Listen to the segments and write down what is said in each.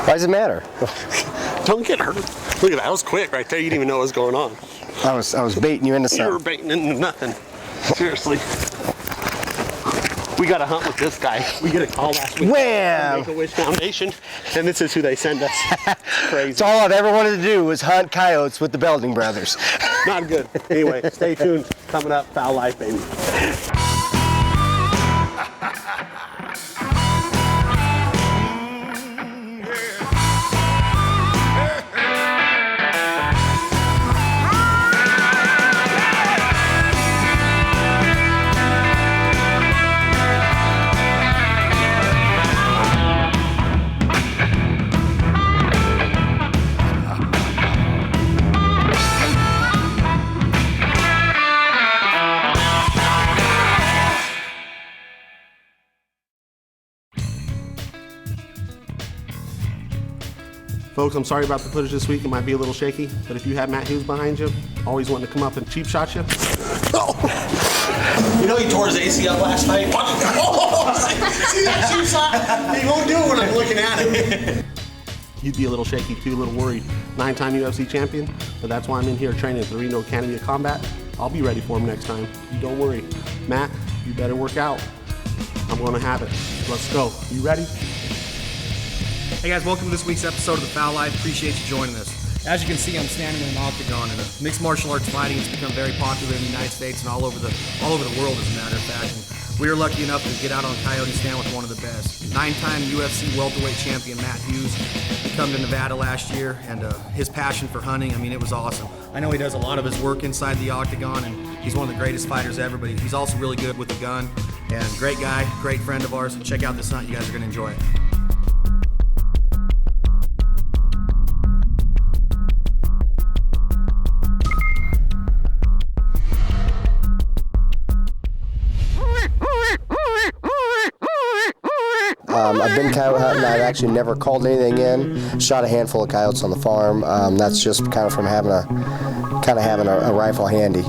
Why does it matter? Don't get hurt. Look at that. That was quick right there. You didn't even know what was going on. I was baiting you into something. You were baiting into nothing. Seriously. We got to hunt with this guy. We get a call last week Wham! from Make-A-Wish Foundation, and this is who they send us. Crazy. It's all I've ever wanted to do was hunt coyotes with the Belding brothers. Not good. Anyway, stay tuned. Coming up, Fowl Life, baby. Folks, I'm sorry about the footage this week. It might be a little shaky, but if you have Matt Hughes behind you, always wanting to come up and cheap shot you. Oh. You know he tore his ACL last night? Oh, see that cheap shot? He won't do it when I'm looking at him. You'd be a little shaky too, a little worried. 9-time UFC champion, but that's why I'm in here training at the Reno Academy of Combat. I'll be ready for him next time. You don't worry. Matt, you better work out. I'm gonna have it. Let's go. You ready? Hey guys, welcome to this week's episode of the Fowl Life. Appreciate you joining us. As you can see, I'm standing in an octagon, and mixed martial arts fighting has become very popular in the United States and all over the world, as a matter of fact. And we were lucky enough to get out on Coyote stand with one of the best. 9-time UFC welterweight champion Matt Hughes. He came to Nevada last year, and his passion for hunting, I mean, it was awesome. I know he does a lot of his work inside the octagon, and he's one of the greatest fighters ever, but he's also really good with the gun. And great guy, great friend of ours. Check out this hunt. You guys are going to enjoy it. I've been coyote hunting. I've actually never called anything in. Shot a handful of coyotes on the farm. That's just kind of from having a rifle handy.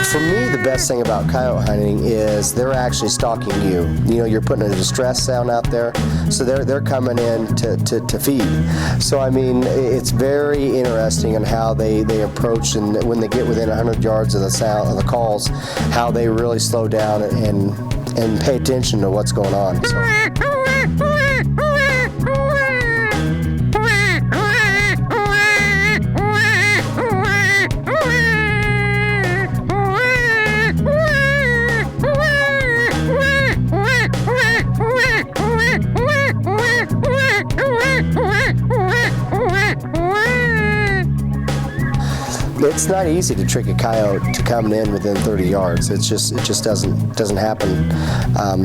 For me, the best thing about coyote hunting is they're actually stalking you. You know, you're putting a distress sound out there, so they're coming in to feed. So I mean, it's very interesting in how they approach, and when they get within 100 yards of the sound of the calls, how they really slow down and pay attention to what's going on. So. It's not easy to trick a coyote to come in within 30 yards. It just doesn't happen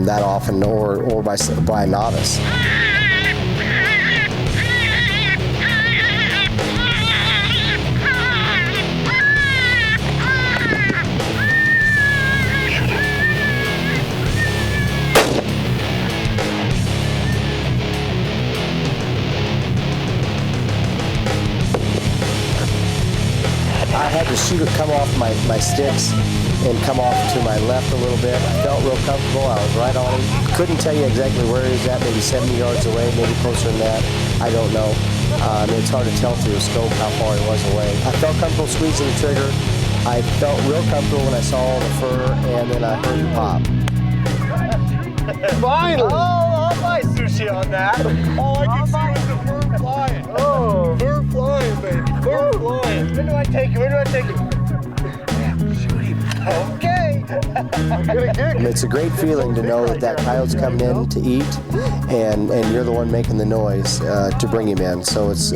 that often, or by a novice. I had to shoot it come off my sticks and come off to my left a little bit. I felt real comfortable. I was right on him. Couldn't tell you exactly where he was at, maybe 70 yards away, maybe closer than that. I don't know. It's hard to tell through a scope how far he was away. I felt comfortable squeezing the trigger, I felt real comfortable when I saw all the fur, and then I heard the pop. Finally! Oh, I'll buy sushi on that. All I can see was the fur flying. Oh. Fur flying, baby. Fur flying. When do I take it? When do I take it? Okay. It's a great feeling to know that coyote's coming in to eat, and you're the one making the noise to bring him in. So it's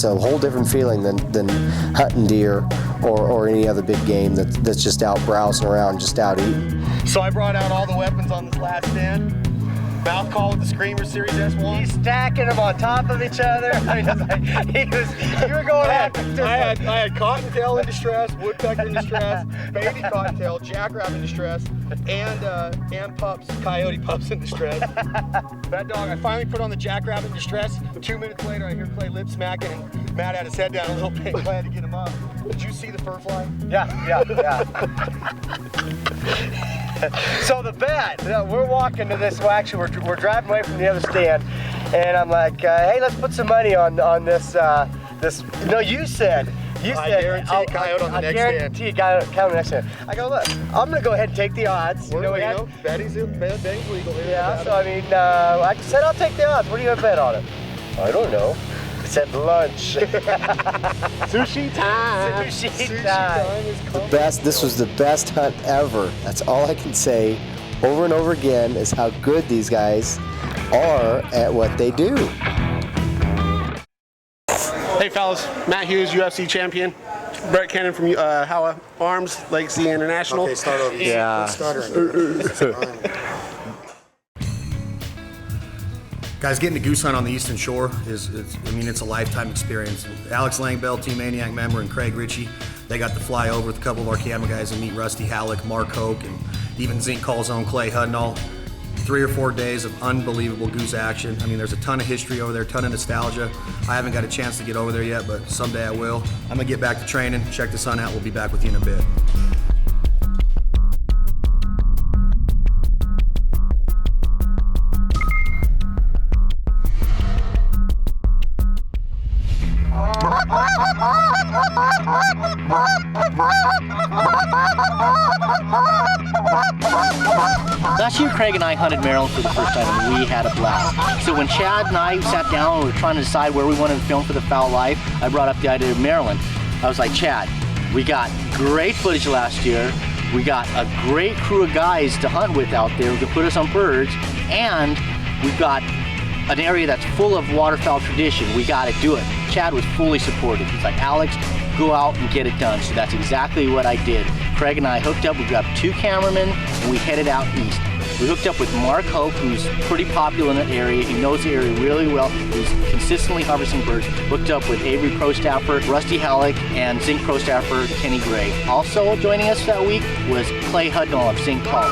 a whole different feeling than hunting deer or any other big game that's just out browsing around, just out eating. So I brought out all the weapons on this last stand. Mouth call with the Screamer Series S1. He's stacking them on top of each other. I mean, you were going at I had cottontail in distress, woodpecker in distress, baby cottontail, jackrabbit in distress, and pups, coyote pups in distress. That dog, I finally put on the jackrabbit in distress. 2 minutes later, I hear Clay lip smacking, and Matt had his head down a little bit. I had to get him up. Did you see the fur fly? Yeah. So the bed, we're walking to this, well actually we're driving away from the other stand, and I'm like, hey, let's put some money on this, no, you said, I guarantee a coyote on the next stand. I guarantee a coyote on the next stand. I go, look, I'm gonna go ahead and take the odds. Betting's legal here. Yeah, so I mean, I said I'll take the odds. What are you gonna bet on it? I don't know. I said lunch. Sushi time. Sushi time. This was the best hunt ever. That's all I can say over and over again is how good these guys are at what they do. Hey fellas, Matt Hughes, UFC champion. Brett Cannon from Howa Farms, Lake Z International. Okay, start over. Yeah. Guys, getting to goose hunt on the Eastern Shore it's a lifetime experience. Alex Langbell, Team Maniac member, and Craig Ritchie, they got to fly over with a couple of our camera guys and meet Rusty Halleck, Mark Hoke, and even Zink Call's own Clay Hudnall. 3 or 4 days of unbelievable goose action. I mean, there's a ton of history over there, ton of nostalgia. I haven't got a chance to get over there yet, but someday I will. I'm gonna get back to training, check the sun out. We'll be back with you in a bit. Last year, Craig and I hunted Maryland for the first time, and we had a blast. So when Chad and I sat down and we were trying to decide where we wanted to film for the Fowl Life, I brought up the idea of Maryland. I was like, Chad, we got great footage last year. We got a great crew of guys to hunt with out there to put us on birds, and we've got an area that's full of waterfowl tradition. We got to do it. Chad was fully supportive. He's like, Alex, go out and get it done. So that's exactly what I did. Craig and I hooked up. We grabbed 2 cameramen, and we headed out east. We hooked up with Mark Hope, who's pretty popular in the area. He knows the area really well. He's consistently harvesting birds. Hooked up with Avery Pro Staffer, Rusty Halleck, and Zink Pro Staffer, Kenny Gray. Also joining us that week was Clay Hudnall of Zink Call.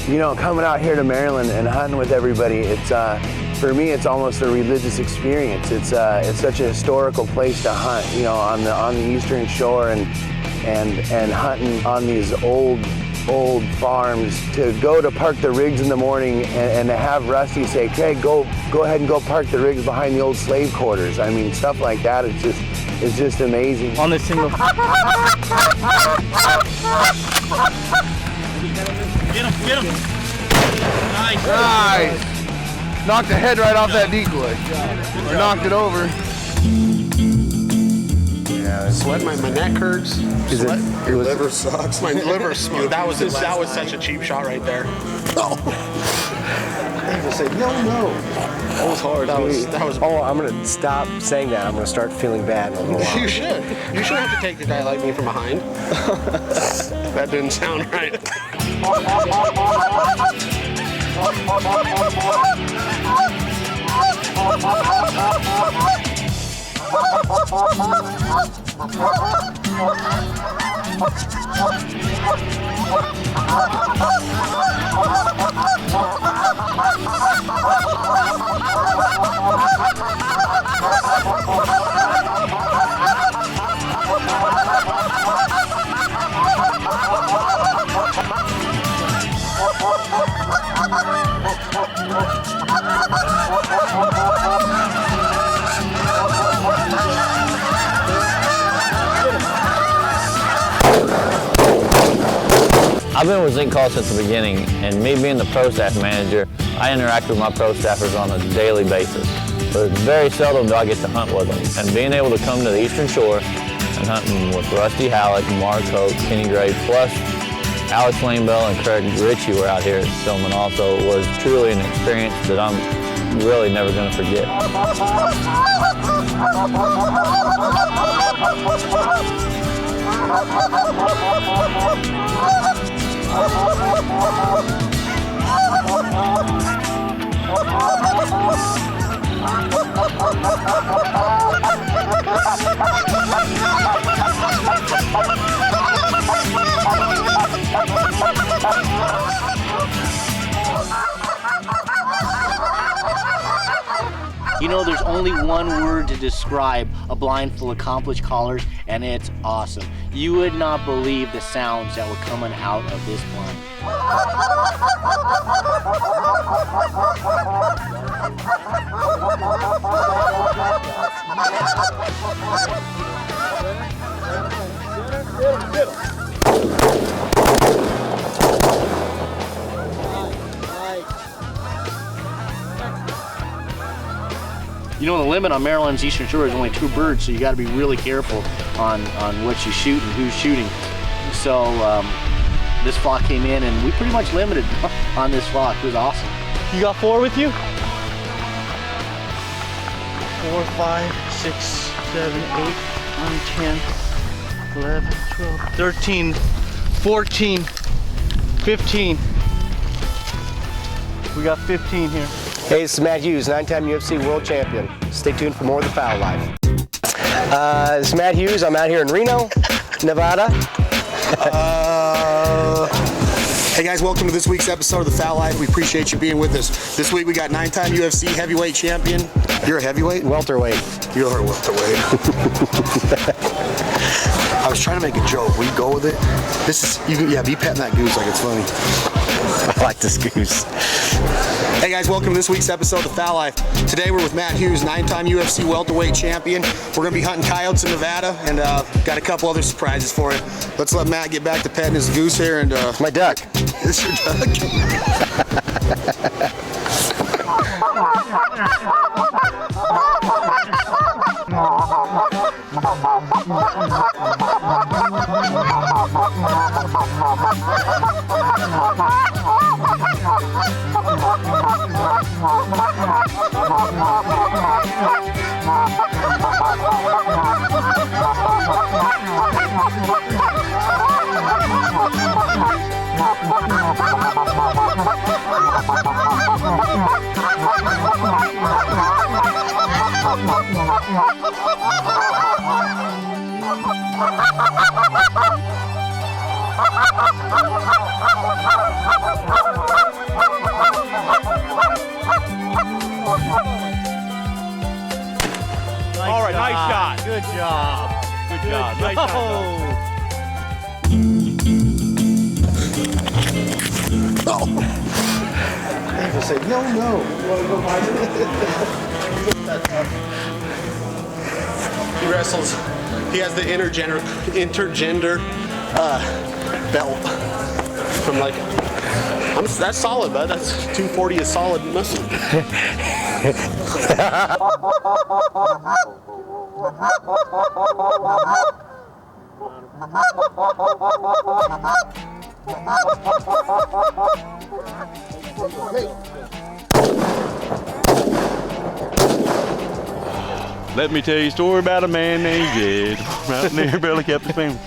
You know, coming out here to Maryland and hunting with everybody, it's for me, it's almost a religious experience. It's such a historical place to hunt, you know, on the Eastern Shore and hunting on these old farms. To go to park the rigs in the morning and to have Rusty say, "Craig, go ahead and go park the rigs behind the old slave quarters." I mean, stuff like that. It's just amazing. On this single. Get him. Nice. Knocked the head right off that decoy. Or knocked it over. Yeah, sweat. My neck hurts. Your liver sucks. My liver spewed. That was such a cheap shot right there. Oh. I even said no. That was hard. That was. Oh, I'm gonna stop saying that. I'm gonna start feeling bad in a little while. You should. You shouldn't have to take a guy like me from behind. That didn't sound right. I've been with Zinc Call since the beginning, and me being the pro staff manager, I interact with my pro staffers on a daily basis. But very seldom do I get to hunt with them. And being able to come to the Eastern Shore and hunting with Rusty Halleck, Mark Hope, Kenny Gray, plus Alex Lanebell and Craig Ritchie were out here filming also, was truly an experience that I'm really never going to forget. You know, there's only one word to describe a blind full of accomplished callers, and it's awesome. You would not believe the sounds that were coming out of this blind. You know, the limit on Maryland's Eastern Shore is only 2 birds, so you got to be really careful on what you shoot and who's shooting. So this flock came in, and we pretty much limited on this flock. It was awesome. You got 4 with you? 4, 5, 6, 7, 8, 9, 10, 11, 12, 13, 14, 15. We got 15 here. Hey, this is Matt Hughes, 9-time UFC World Champion. Stay tuned for more of the Fowl Life. This is Matt Hughes. I'm out here in Reno, Nevada. Hey guys, welcome to this week's episode of the Fowl Life. We appreciate you being with us. This week we got 9-time UFC heavyweight champion. You're a heavyweight? Welterweight. You're a welterweight. I was trying to make a joke. Will you go with it? This is, yeah, be petting that goose like it's funny. I like this goose. Hey guys, welcome to this week's episode of the Fowl Life. Today we're with Matt Hughes, 9-time UFC welterweight champion. We're going to be hunting coyotes in Nevada, and got a couple other surprises for you. Let's let Matt get back to petting his goose here. And my duck. It's your duck. All right, nice shot. Good job. Good job. Nice shot. People say, no. You want to go find it? He wrestles. He has the intergender belt. From like, that's solid, bud. That's 240 is solid muscle. Let me tell you a story about a man named Jed. Out there, barely kept his family.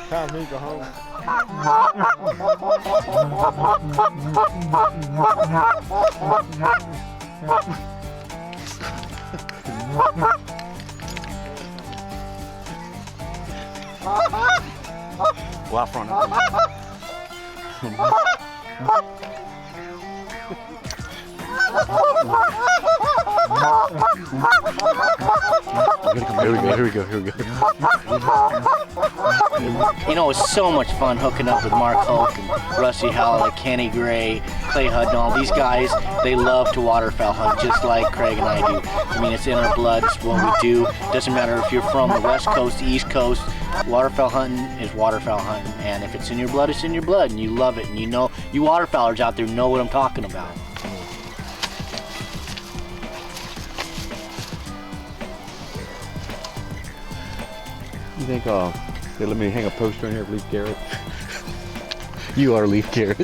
Time for me to go home. Well, out front. Here we go. You know, it's so much fun hooking up with Mark Hope and Rusty Halleck, Kenny Gray, Clay Hudnall. These guys, they love to waterfowl hunt just like Craig and I do. I mean, it's in our blood. It's what we do. Doesn't matter if you're from the West Coast, the East Coast, Waterfowl hunting is waterfowl hunting, and if it's in your blood, it's in your blood, and you love it, and you know, you waterfowlers out there know what I'm talking about. You think they let me hang a poster in here of Leaf Garrett? You are Leaf Garrett.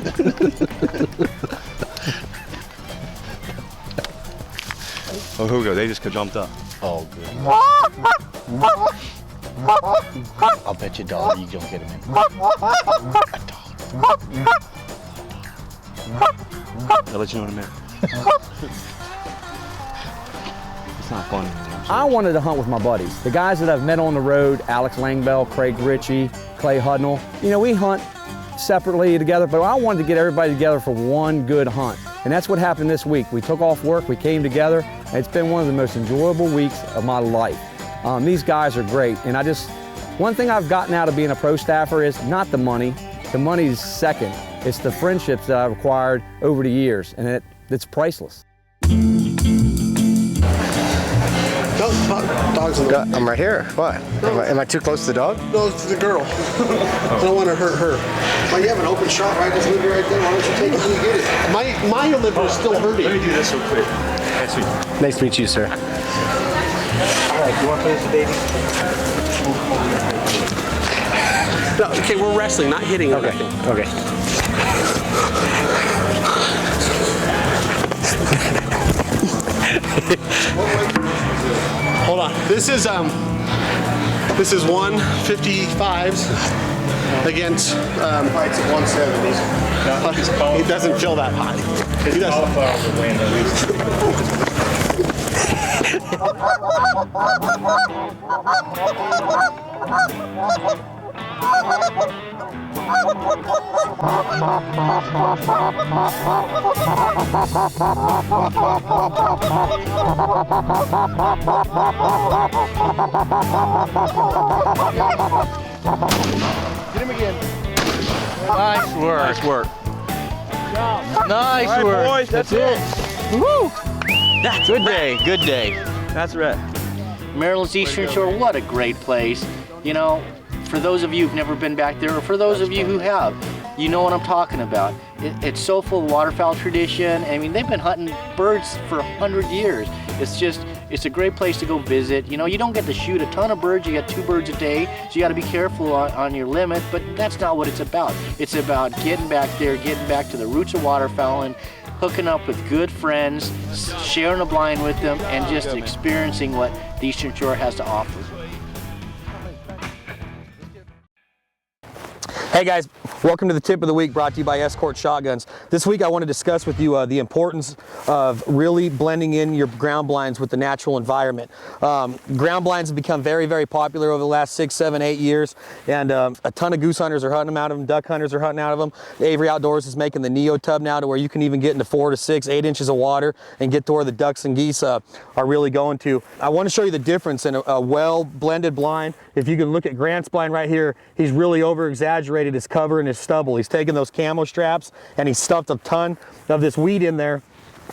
Oh, here we go. They just jumped up. Oh, good. I'll bet you $1 you don't get him in. I'll let you know in a minute. It's not funny. I wanted to hunt with my buddies. The guys that I've met on the road, Alex Langbell, Craig Ritchie, Clay Hudnall. You know, we hunt separately together, but I wanted to get everybody together for one good hunt. And that's what happened this week. We took off work, we came together, and it's been one of the most enjoyable weeks of my life. These guys are great, and one thing I've gotten out of being a pro staffer is not the money. The money's second. It's the friendships that I've acquired over the years, and it's priceless. Dog's in the way. I'm right here. What? Am I too close to the dog? No, it's the girl. I don't want to hurt her. Well, you have an open shot right this liver right there. Why don't you take it and you get it? My liver is still hurting. Let me do this real quick. Nice to meet you, sir. All right, you want to play this, baby? No, okay, we're wrestling, not hitting. Okay. Okay. Hold on. This is 155s against Fights at 170s. he doesn't feel that high. He doesn't. Get him again. Nice work. Nice work. Nice All right, work. boys, that's it. Woo! Good day, good day. That's right. Maryland's Eastern Shore, what a great place. You know, for those of you who've never been back there, or for those of you who have, you know what I'm talking about. It's so full of waterfowl tradition. I mean, they've been hunting birds for 100 years. It's a great place to go visit. You know, you don't get to shoot a ton of birds. You get 2 birds a day, so you got to be careful on your limit, but that's not what it's about. It's about getting back there, getting back to the roots of waterfowling, hooking up with good friends, sharing a blind with them, and just experiencing what the Eastern Shore has to offer. Hey guys, welcome to the tip of the week, brought to you by Escort Shotguns. This week I want to discuss with you the importance of really blending in your ground blinds with the natural environment. Ground blinds have become very, very popular over the last 6, 7, 8 years, and a ton of goose hunters are hunting them out of them, duck hunters are hunting out of them. Avery Outdoors is making the Neo Tub now to where you can even get into 4 to 6, 8 inches of water and get to where the ducks and geese are really going to. I want to show you the difference in a well-blended blind. If you can look at Grant's blind right here, he's really over-exaggerated his cover and his stubble. He's taken those camo straps and he stuffed a ton of this weed in there.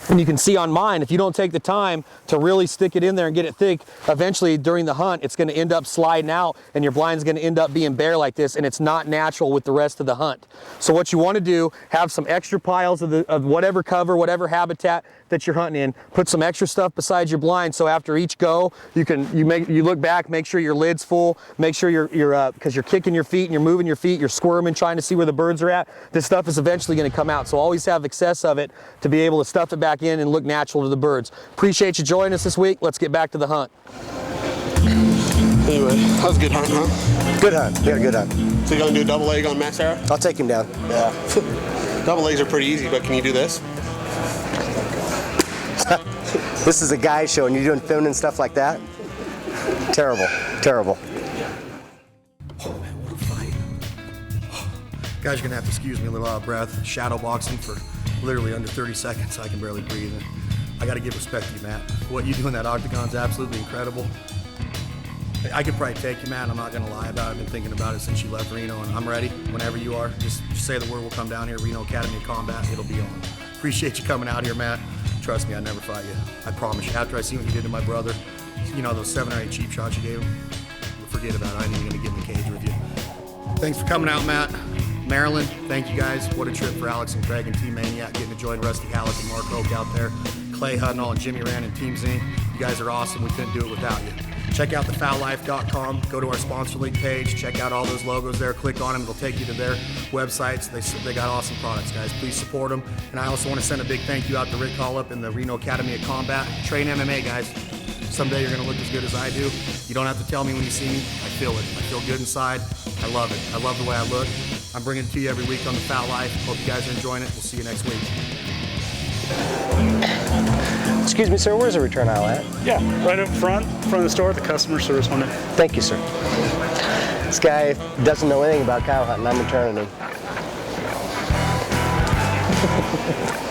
And you can see on mine, if you don't take the time to really stick it in there and get it thick, eventually during the hunt, it's going to end up sliding out and your blind's going to end up being bare like this, and it's not natural with the rest of the hunt. So what you want to do, have some extra piles of whatever cover, whatever habitat that you're hunting in, put some extra stuff beside your blind, so after each go, you look back, make sure your lid's full, make sure because you're kicking your feet and you're moving your feet, you're squirming, trying to see where the birds are at. This stuff is eventually going to come out, so always have excess of it to be able to stuff it back in and look natural to the birds. Appreciate you joining us this week. Let's get back to the hunt. Anyway, that was a good hunt, huh? Good hunt. We had a good hunt. So you gonna do a double leg on Matt Sarah? I'll take him down. Yeah. Double legs are pretty easy, but can you do this? This is a guy show and you're doing filming and stuff like that? Terrible. Terrible. Oh man, what a fight. Guys, you're gonna have to excuse me a little out of breath. Shadow boxing for literally under 30 seconds. I can barely breathe. And I gotta give respect to you, Matt. What you do in that octagon's absolutely incredible. I could probably take you, Matt. I'm not gonna lie about it. I've been thinking about it since you left Reno, and I'm ready whenever you are. Just say the word, we'll come down here, Reno Academy of Combat. It'll be on. Appreciate you coming out here, Matt. Trust me, I'd never fight you. I promise you. After I see what you did to my brother, you know, those 7 or 8 cheap shots you gave him, forget about it. I ain't even gonna get in the cage with you. Thanks for coming out, Matt. Maryland, thank you guys. What a trip for Alex and Craig and Team Maniac, getting to join Rusty Halleck and Mark Oak out there, Clay Hudnall and Jimmy Rand and Team Zing. You guys are awesome. We couldn't do it without you. Check out thefowllife.com. Go to our sponsor link page. Check out all those logos there. Click on them. It'll take you to their websites. They got awesome products, guys. Please support them. And I also want to send a big thank you out to Rick Hollup and the Reno Academy of Combat. Train MMA, guys. Someday you're going to look as good as I do. You don't have to tell me when you see me. I feel it. I feel good inside. I love it. I love the way I look. I'm bringing it to you every week on the Fowl Life. Hope you guys are enjoying it. We'll see you next week. Excuse me, sir, where's the return aisle at? Yeah, right up front of the store, the customer service window. Thank you, sir. This guy doesn't know anything about cow hunting. I'm returning him.